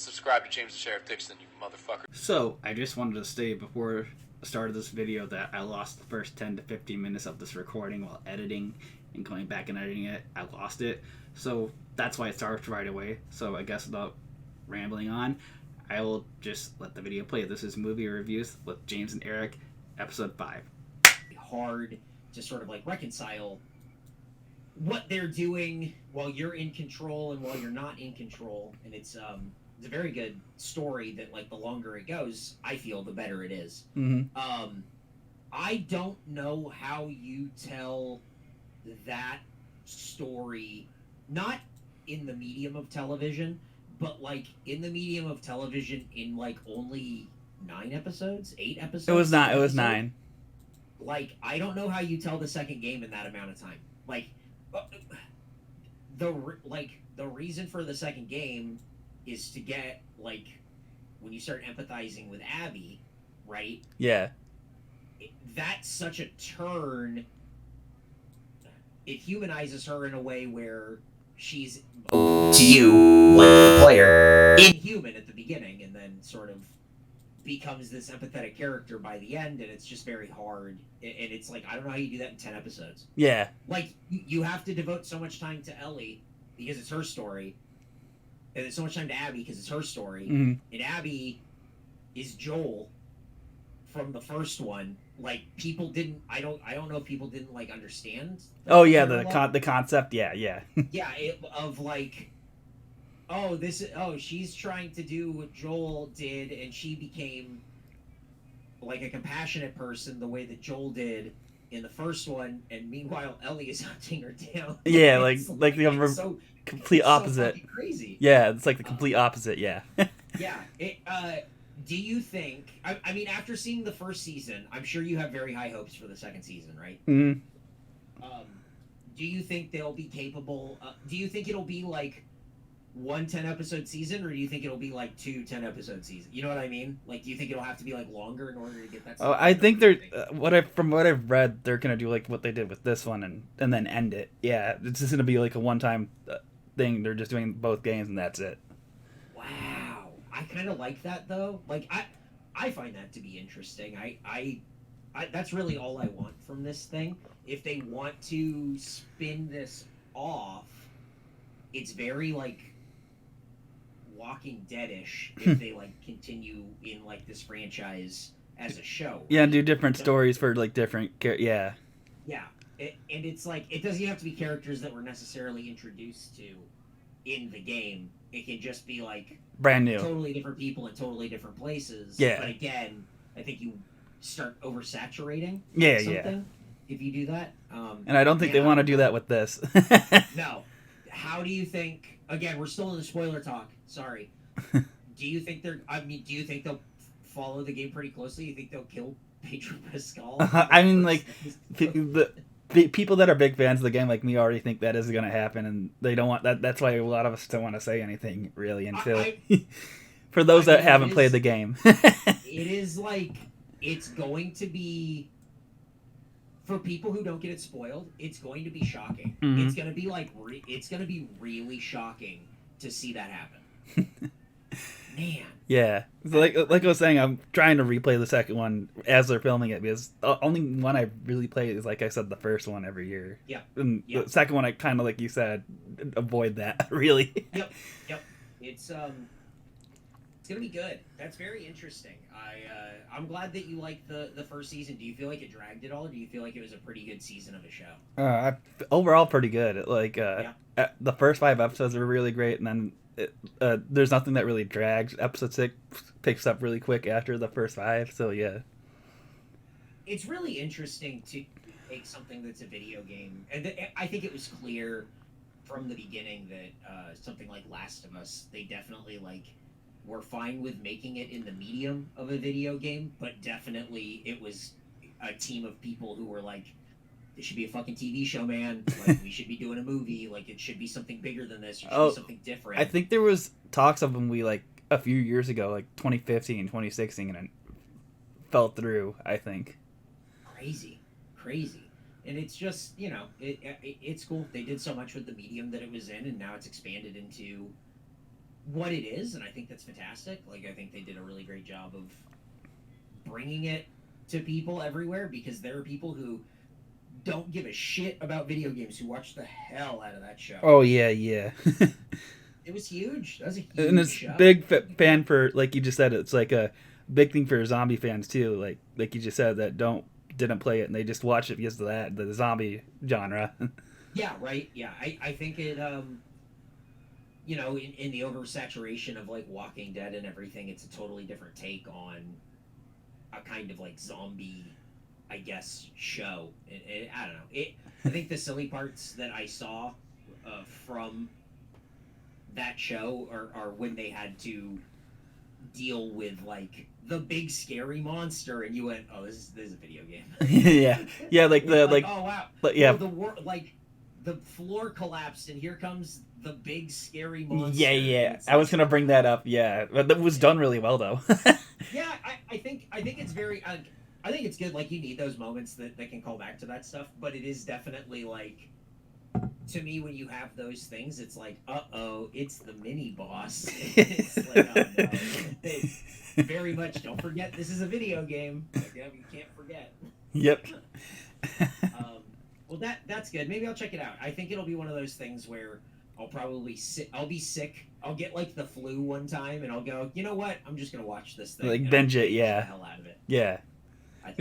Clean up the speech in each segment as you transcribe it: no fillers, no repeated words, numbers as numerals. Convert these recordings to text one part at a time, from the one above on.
subscribe to James the Sheriff Dixon, you motherfucker. So, I just wanted to say before the start of this video that I lost the first 10 to 15 minutes of this recording while editing and going back and editing it. I lost it. So, that's why it starts right away. So, I guess without rambling on, I will just let the video play. This is Movie Reviews with James and Eric, episode 5. Hard to sort of like reconcile what they're doing while you're in control and while you're not in control. And it's a very good story that, like, the longer it goes, I feel the better it is. Mm-hmm. I don't know how you tell that story, not in the medium of television, but like in the medium of television in like only 8 episodes. It was 9. Like, I don't know how you tell the second game in that amount of time. Like, the reason for the second game is to get, like, when you start empathizing with Abby, right? Yeah. That's such a turn. It humanizes her in a way where she's, to you, like the player, inhuman at the beginning, and then sort of becomes this empathetic character by the end, and it's just very hard. And it's like, I don't know how you do that in 10 episodes. Yeah. Like, you have to devote so much time to Ellie because it's her story, and then so much time to Abby because it's her story. Mm-hmm. And Abby is Joel from the first one. Like, people didn't. I don't know if people didn't like understand. Oh yeah, the concept. Yeah. Yeah, of like, she's trying to do what Joel did, and she became like a compassionate person the way that Joel did in the first one, and meanwhile Ellie is hunting her down. Yeah, like the complete opposite. So crazy. Yeah, it's like the complete opposite. Yeah. Yeah. Do you think? I mean, after seeing the first season, I'm sure you have very high hopes for the second season, right? Mm-hmm. Do you think they'll be capable? Do you think it'll be like one 10-episode season, or do you think it'll be like 2 10-episode seasons? You know what I mean? Like, do you think it'll have to be like longer in order to get that? Oh, I think they're from what I've read, they're gonna do like what they did with this one and then end it. Yeah, it's just gonna be like a one-time thing. They're just doing both games and that's it. Wow, I kind of like that though. Like, I find that to be interesting. I that's really all I want from this thing. If they want to spin this off, it's very like Walking Dead-ish if they like continue in like this franchise as a show. Yeah, and do different stories for like different yeah. Yeah, and it's like, it doesn't have to be characters that were necessarily introduced to in the game. It can just be like brand new, totally different people in totally different places. Yeah. But again, I think you start oversaturating. Yeah, something if you do that. And I don't think they want to do that with this. No. How do you think? Again, we're still in the spoiler talk. Sorry. Do you think do you think they'll follow the game pretty closely? You think they'll kill Pedro Pascal? I mean, like, the people that are big fans of the game, like me, already think that is going to happen, and they don't want that. That's why a lot of us don't want to say anything really until for those that haven't played the game. It is like, it's going to be, for people who don't get it spoiled, it's going to be shocking. Mm-hmm. It's going to be like it's going to be really shocking to see that happen. Man. Yeah, like I was saying, I'm trying to replay the second one as they're filming it, because the only one I really play is, like I said, the first one every year. Yeah. And the second one, I kind of, like you said, avoid that really. Yep. It's gonna be good. That's very interesting. I'm glad that you liked the first season. Do you feel like it dragged it all, or do you feel like it was a pretty good season of a show? Overall, pretty good. Like the first 5 episodes were really great, and then there's nothing that really drags. Episode 6 picks up really quick after the first 5. So yeah, it's really interesting to take something that's a video game, and I think it was clear from the beginning that something like Last of Us, they definitely like were fine with making it in the medium of a video game, but definitely it was a team of people who were like, it should be a fucking TV show, man. Like, we should be doing a movie. Like, it should be something bigger than this. It should be something different. I think there was talks of when we, like, a few years ago, like 2015, 2016, and it fell through, I think. Crazy. And it's just, you know, it's cool. They did so much with the medium that it was in, and now it's expanded into what it is, and I think that's fantastic. Like, I think they did a really great job of bringing it to people everywhere, because there are people who don't give a shit about video games who watch the hell out of that show. Oh yeah, yeah. It was huge. That was a huge And it's show. big fan for, like you just said, it's like a big thing for zombie fans too. Like you just said, that didn't play it and they just watch it because of that, the zombie genre. Yeah, right. Yeah, I think it. You know, in the oversaturation of like Walking Dead and everything, it's a totally different take on a kind of like zombie, I guess, show. I don't know. I think the silly parts that I saw from that show are when they had to deal with like the big scary monster, and you went, "Oh, this is a video game." yeah, like the like oh wow, yeah. oh, the floor collapsed, and here comes the big scary monster. Yeah. I was gonna bring that up. Yeah, but that was done really well though. Yeah, I think it's very. I think it's good. Like, you need those moments that can call back to that stuff. But it is definitely like, to me, when you have those things, it's like, it's the mini boss. It's like, oh no, it's very much. Don't forget, this is a video game. Like, you can't forget. Yep. Well, that's good. Maybe I'll check it out. I think it'll be one of those things where I'll probably I'll be sick. I'll get like the flu one time, and I'll go, you know what? I'm just gonna watch this thing. Like binge it, yeah. The hell out of it. Yeah.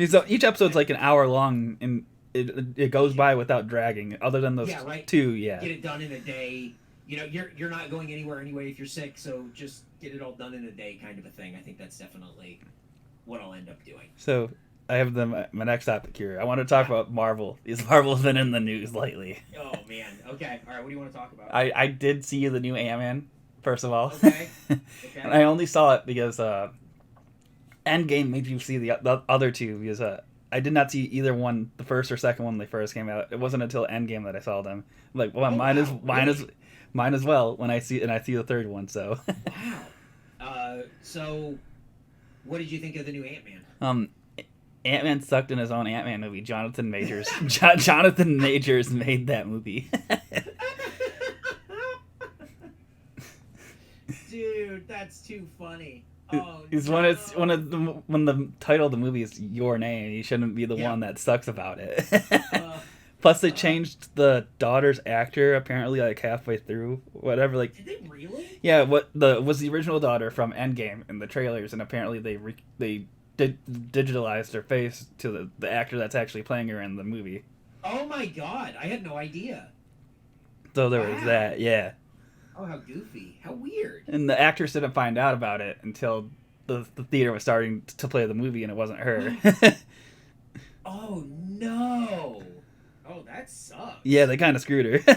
So each episode's like an hour long, and it goes by without dragging. Other than those two, yeah. Get it done in a day. You know, you're not going anywhere anyway if you're sick, so just get it all done in a day, kind of a thing. I think that's definitely what I'll end up doing. So I have my next topic here. I want to talk about Marvel, because Marvel's been in the news lately. Oh man. Okay. All right. What do you want to talk about? I did see the new Ant-Man, first of all. Okay. And I only saw it because Endgame made you see the other two, because I did not see either one, the first or second one when they first came out. It wasn't until Endgame that I saw them. I'm like, well, mine as well when I see the third one. So. Wow. So, what did you think of the new Ant-Man? Ant-Man sucked in his own Ant-Man movie. Jonathan Majors. Jonathan Majors made that movie. Dude, that's too funny. Oh, when the title of the movie is Your Name, you shouldn't be the one that sucks about it. Plus, they changed the daughter's actor apparently like halfway through. Whatever, like. Did they really? Yeah, was the original daughter from Endgame in the trailers, and apparently they digitalized her face to the actor that's actually playing her in the movie. Oh my god, I had no idea. So there was that, yeah. Oh, how goofy. How weird. And the actress didn't find out about it until the theater was starting to play the movie, and it wasn't her. Oh, no. Oh, that sucks. Yeah, they kind of screwed her.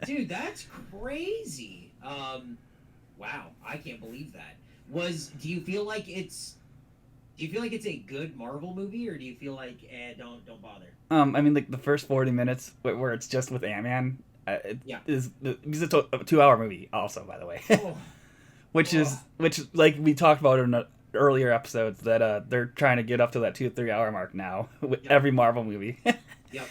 Dude, that's crazy. Wow, I can't believe that. Do you feel like it's a good Marvel movie, or do you feel like, don't bother? I mean, like the first 40 minutes where it's just with Ant-Man, it's a 2-hour movie also, by the way. which like we talked about in earlier episodes, that they're trying to get up to that 2-3 hour mark now with every Marvel movie. Yep.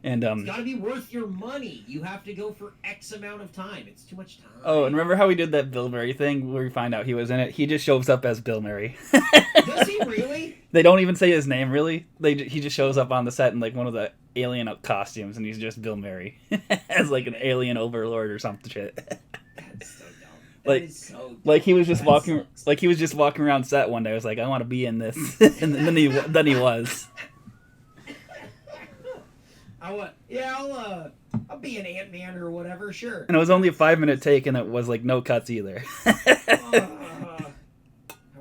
And it's got to be worth your money. You have to go for X amount of time. It's too much time. Oh, and remember how we did that Bill Murray thing where we find out he was in it? He just shows up as Bill Murray. Does he really? They don't even say his name, really. He just shows up on the set in like one of the alien costumes, and he's just Bill Murray as like an alien overlord or some shit. That's so dumb. That is so dumb. Like he was just walking around set one day. I was like, I want to be in this, and then he was. I'll be an Ant-Man or whatever, sure. And it was only a 5-minute take, and it was like no cuts either. How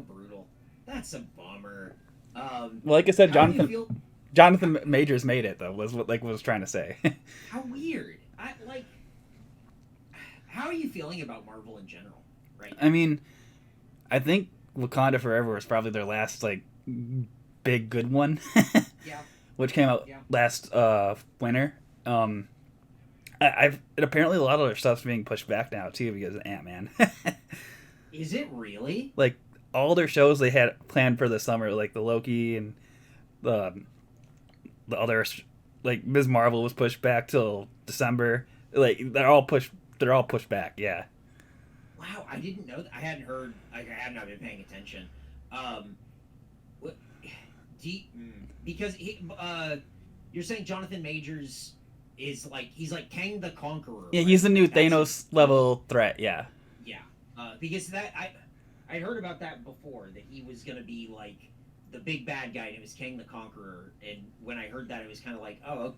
brutal. That's a bummer. Well, like I said, Jonathan Majors made it though. Was what was trying to say. How weird. How are you feeling about Marvel in general? Right. I mean, I think Wakanda Forever was probably their last like big good one. Yeah. Which came out last winter. Apparently a lot of their stuff's being pushed back now too because of Ant-Man. Is it really? Like all their shows they had planned for the summer, like the Loki and the other, like Ms. Marvel was pushed back till December. Like they're all pushed back. Yeah. Wow, I didn't know that. I hadn't heard. Like, I had not been paying attention. What? Because you're saying Jonathan Majors is like he's like Kang the Conqueror. Yeah, right? he's the new Like, that's- Thanos level threat. Yeah. Yeah, because that I heard about that before, that he was gonna be like the big bad guy, and it was Kang the Conqueror. And when I heard that, it was kind of like, oh,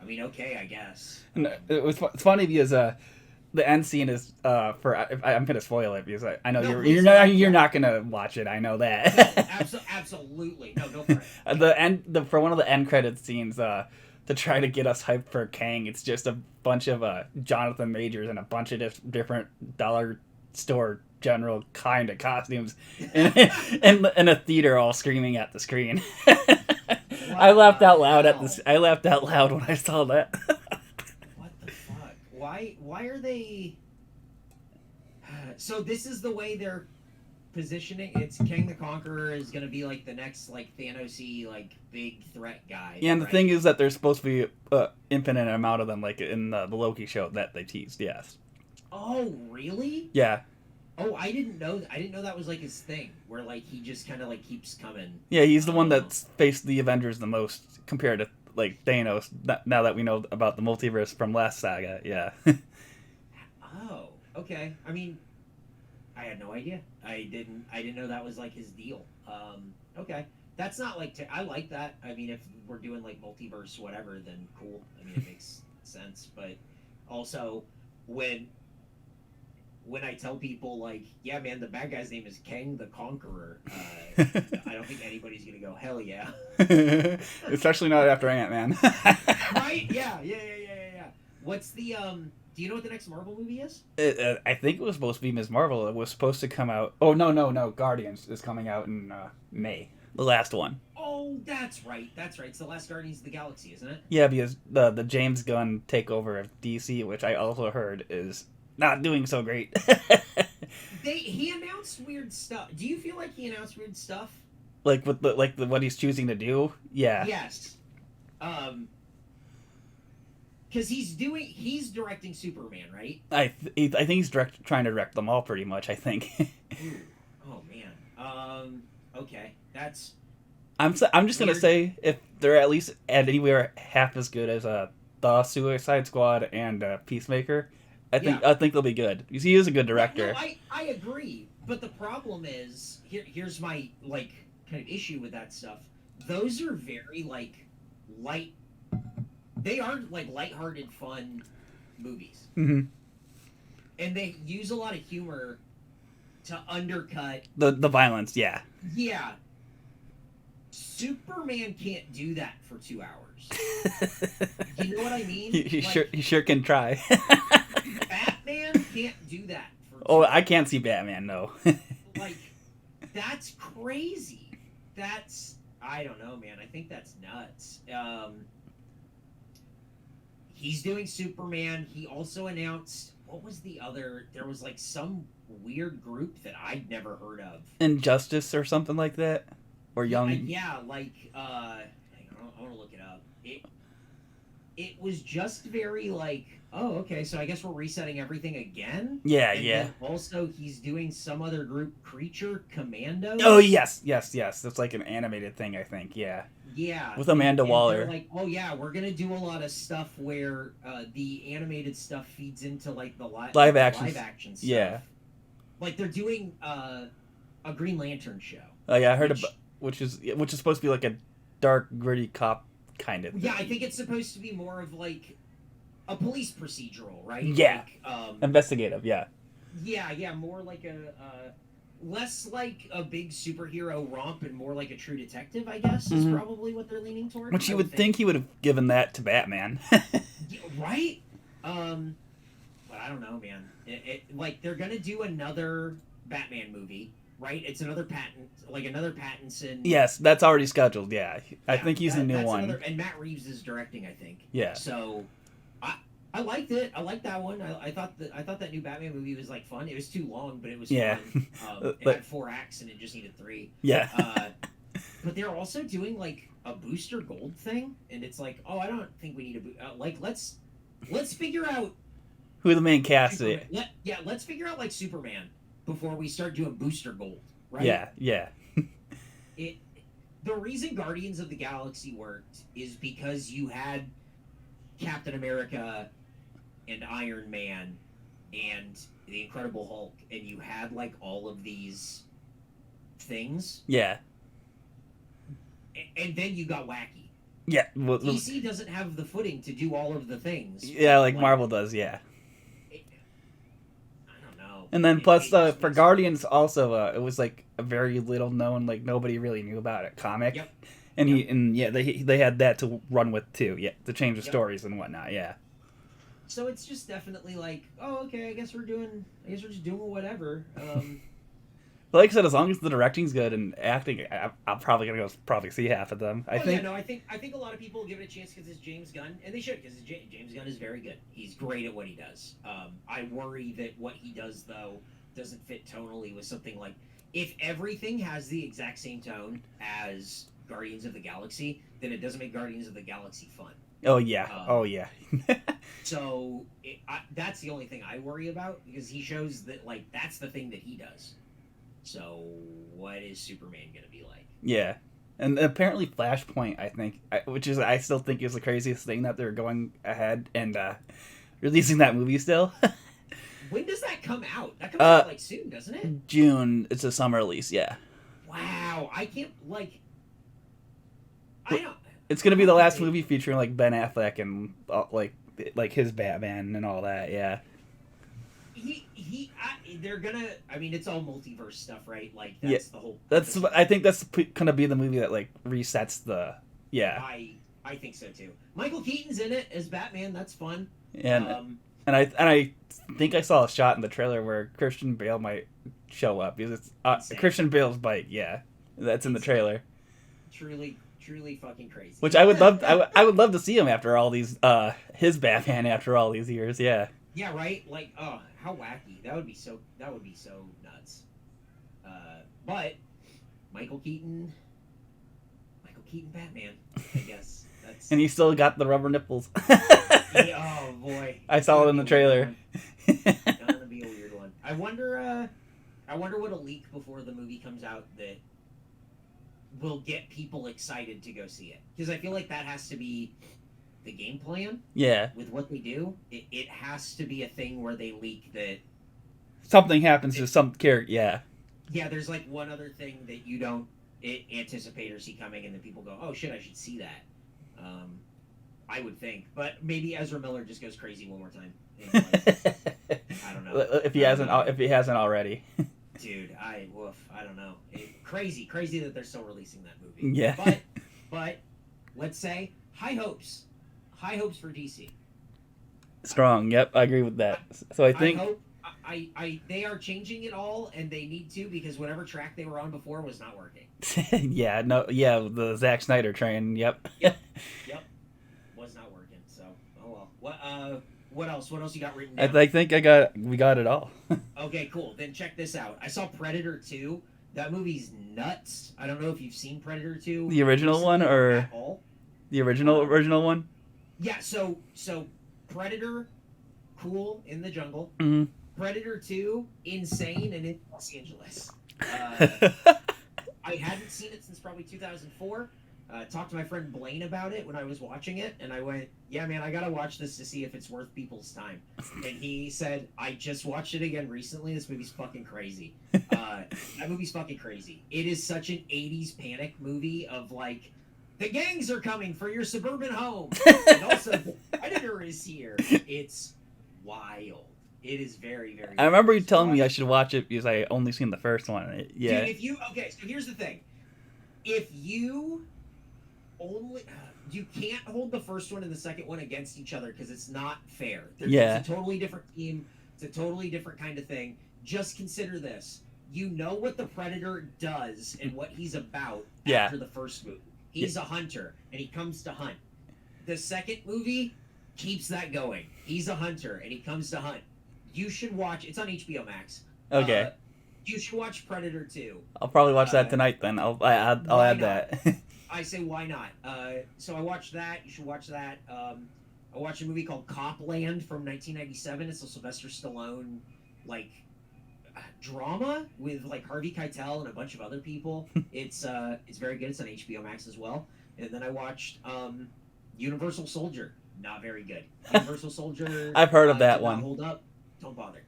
I mean, okay, I guess. And it's funny because the end scene is I'm gonna spoil it because I know No, you're please not don't. you're not gonna watch it. I know that. Absolutely, no, go for it. For one of the end credit scenes, to try to get us hyped for Kang, it's just a bunch of Jonathan Majors and a bunch of different dollar store general kind of costumes in a theater, all screaming at the screen. I laughed out loud at this. I laughed out loud when I saw that. What the fuck? Why are they? So this is the way they're positioning. It's Kang the Conqueror is gonna be like the next like Thanos-y like big threat guy. Yeah, and the right? thing is that there's supposed to be infinite amount of them, like in the Loki show that they teased. Yes. Oh really? Yeah. Oh, I didn't know. I didn't know that was like his thing, where like he just kind of like keeps coming. Yeah, he's the one that's faced the Avengers the most compared to like Thanos. Now that we know about the multiverse from last saga, yeah. Oh, okay. I mean, I had no idea. I didn't know that was like his deal. Okay, that's not like I like that. I mean, if we're doing like multiverse whatever, then cool. I mean, it makes sense. But also, when I tell people like, yeah, man, the bad guy's name is Kang the Conqueror, I don't think anybody's gonna go, hell yeah. Especially not after Ant-Man. Right? Yeah. What's the Do you know what the next Marvel movie is? I think it was supposed to be Ms. Marvel. It was supposed to come out. Oh no! Guardians is coming out in May. The last one. Oh, that's right. It's the last Guardians of the Galaxy, isn't it? Yeah, because the James Gunn takeover of DC, which I also heard is not doing so great. He announced weird stuff. Do you feel like he announced weird stuff? Like with what he's choosing to do. Yeah. Yes. Because he's directing Superman, right? I think he's trying to direct them all pretty much. I think. Ooh. Oh man. Okay. That's. I'm just gonna Weird. say if they're at least anywhere half as good as the Suicide Squad and Peacemaker, I think they'll be good. Because he is a good director. No, I agree, but the problem is here's my like kind of issue with that stuff. Those are very like light. They are like lighthearted, fun movies, Mm-hmm. and they use a lot of humor to undercut. The violence, yeah. Yeah, Superman can't do that for 2 hours. You know what I mean? He sure can try. Batman can't do that for. I can't see Batman. No. Like, that's crazy. I don't know, man. I think that's nuts. He's doing Superman. He also announced, what was the other? There was like some weird group that I'd never heard of. Injustice or something like that, or Young. Yeah, like hang on, I want to look it up. It was just very like, oh, okay, so I guess we're resetting everything again. Yeah, And yeah. then also, he's doing some other group, Creature Commando. Oh yes. That's like an animated thing, I think. Yeah. Yeah, With Amanda and Waller. they're like, oh yeah, we're gonna do a lot of stuff where the animated stuff feeds into like the Live action stuff. Yeah, like they're doing a Green Lantern show. Oh yeah, I heard about which is supposed to be like a dark, gritty cop kind of. Yeah, I think it's supposed to be more of like a police procedural, right? Yeah. Like, Investigative, yeah. Yeah, more like a less like a big superhero romp and more like a true detective, I guess, is probably what they're leaning toward. Which you would think he would have given that to Batman. Yeah, right? But I don't know, man. Like they're gonna do another Batman movie, right? It's another Pattinson. Yes, that's already scheduled. Yeah, I think he's the new one. And Matt Reeves is directing, I think. Yeah. So, I liked it. I liked that one. I thought that new Batman movie was like fun. It was too long, but it was fun. It had 4 acts and it just needed 3. Yeah. But they're also doing like a Booster Gold thing, and it's like, oh, I don't think we need like let's figure out who the main cast is. Let's figure out like Superman before we start doing Booster Gold, right? Yeah. The reason Guardians of the Galaxy worked is because you had Captain America and Iron Man and the Incredible Hulk, and you had like all of these things. Yeah. And then you got wacky. Yeah. Well, DC doesn't have the footing to do all of the things. Yeah, like Marvel does, yeah. I don't know. And then plus for Guardians also, it was like a very little known, like nobody really knew about it comic. Yep. And they had that to run with too, yeah, to change the stories and whatnot, yeah. So it's just definitely like, oh, okay, I guess we're just doing whatever. But like I said, as long as the directing's good and acting, I'm probably gonna go see half of them. I think a lot of people give it a chance because it's James Gunn, and they should, because James Gunn is very good. He's great at what he does. I worry that what he does though doesn't fit tonally with something like, if everything has the exact same tone as Guardians of the Galaxy, then it doesn't make Guardians of the Galaxy fun. Oh yeah. So that's the only thing I worry about, because he shows that like that's the thing that he does. So what is Superman gonna be like? Yeah, and apparently Flashpoint, I think, which is I still think is the craziest thing that they're going ahead and releasing that movie still. When does that come out? That comes out like soon, doesn't it? June. It's a summer release. Yeah. Wow, I can't like. I don't. It's gonna be the last movie featuring like Ben Affleck and like his Batman and all that. Yeah. They're gonna. I mean, it's all multiverse stuff, right? Like that's the whole. I think that's gonna be the movie that like resets the. Yeah. I think so too. Michael Keaton's in it as Batman. That's fun. And I think I saw a shot in the trailer where Christian Bale might show up, because it's Christian Bale's bike. Yeah, that's in the trailer. Truly fucking crazy. Which I would love. I would love to see him after all these. His Batman after all these years. Yeah. Yeah. Right. Like, oh, how wacky. That would be so nuts. But Michael Keaton Batman, I guess. That's. And he still got the rubber nipples. Oh boy. I saw it in the trailer. Gonna be a weird one. I wonder what'll leak before the movie comes out that will get people excited to go see it. Because I feel like that has to be the game plan. Yeah. With what they do, it has to be a thing where they leak that something happens to some character. Yeah. Yeah, there's like one other thing that you don't anticipate or see coming, and then people go, "Oh shit, I should see that." I would think, but maybe Ezra Miller just goes crazy one more time. I don't know if he hasn't already. Dude, I don't know. Crazy that they're still releasing that movie. Yeah. But let's say high hopes for DC. Strong. Yep, I agree with that. So I think they are changing it all, and they need to, because whatever track they were on before was not working. The Zack Snyder train. Yep. Yep. Was not working. So, oh well. What else? What else you got written down? I think we got it all. Okay, cool. Then check this out. I saw Predator 2. That movie's nuts. I don't know if you've seen Predator 2. The original one or the original one? Yeah. So Predator, cool in the jungle. Mm-hmm. Predator 2, insane and in Los Angeles. I hadn't seen it since probably 2004. Talked to my friend Blaine about it when I was watching it, and I went, "Yeah, man, I gotta watch this to see if it's worth people's time." And he said, "I just watched it again recently. This movie's fucking crazy. That movie's fucking crazy. It is such an '80s panic movie of like, the gangs are coming for your suburban home, and also the Predator is here. It's wild. It is very, very. I remember you telling me I should watch it because I only seen the first one. Yeah. Dude, so here's the thing. If you you can't hold the first one and the second one against each other, because it's not fair. It's a totally different team. It's a totally different kind of thing. Just consider this. You know what the Predator does and what he's about after the first movie. He's a hunter, and he comes to hunt. The second movie keeps that going. He's a hunter, and he comes to hunt. You should watch. It's on HBO Max. Okay. You should watch Predator 2. I'll probably watch that tonight. Then I'll add that. I say why not? So I watched that. You should watch that. I watched a movie called Copland from 1997. It's a Sylvester Stallone like drama with like Harvey Keitel and a bunch of other people. It's very good. It's on HBO Max as well. And then I watched Universal Soldier. Not very good. Universal Soldier. I've heard of that did not one. Hold up. Don't bother.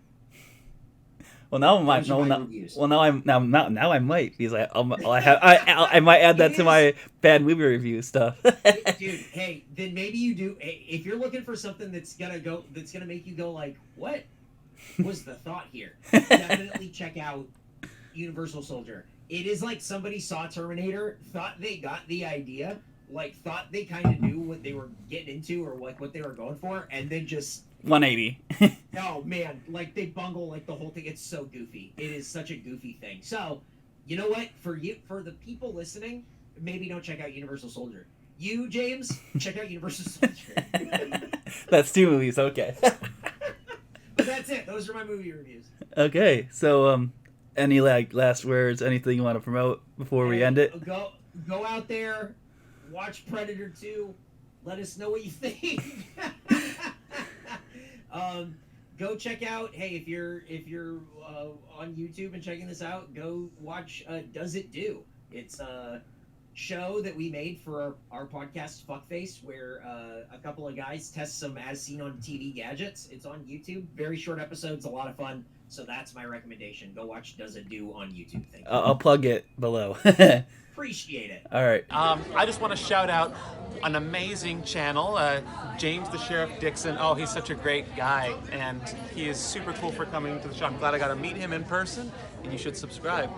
Well, now I Those are might. my No, reviews. well, now I might because I might add that to my bad movie review stuff. Dude, hey, then maybe you do. If you're looking for something that's gonna make you go like, what was the thought here? Definitely check out Universal Soldier. It is like somebody saw Terminator, thought they got the idea, like thought they kind of knew what they were getting into or like what they were going for, and then just 180. oh man, like they bungle like the whole thing. It's so goofy. It is such a goofy thing. So, you know what? For the people listening, maybe don't check out Universal Soldier. You, James, check out Universal Soldier. That's 2 movies. Okay. But that's it. Those are my movie reviews. Okay. So any like last words? Anything you want to promote before we end it? Go out there, watch Predator 2. Let us know what you think. Go check out. Hey, if you're on YouTube and checking this out, go watch Does It Do? It's a show that we made for our podcast Fuckface, where a couple of guys test some as seen on TV gadgets. It's on YouTube. Very short episodes, a lot of fun. So that's my recommendation. Go watch Does It Do on YouTube. Thank you. I'll plug it below. Appreciate it. All right. I just want to shout out an amazing channel, James the Sheriff Dixon. Oh, he's such a great guy, and he is super cool for coming to the show. I'm glad I got to meet him in person, and you should subscribe.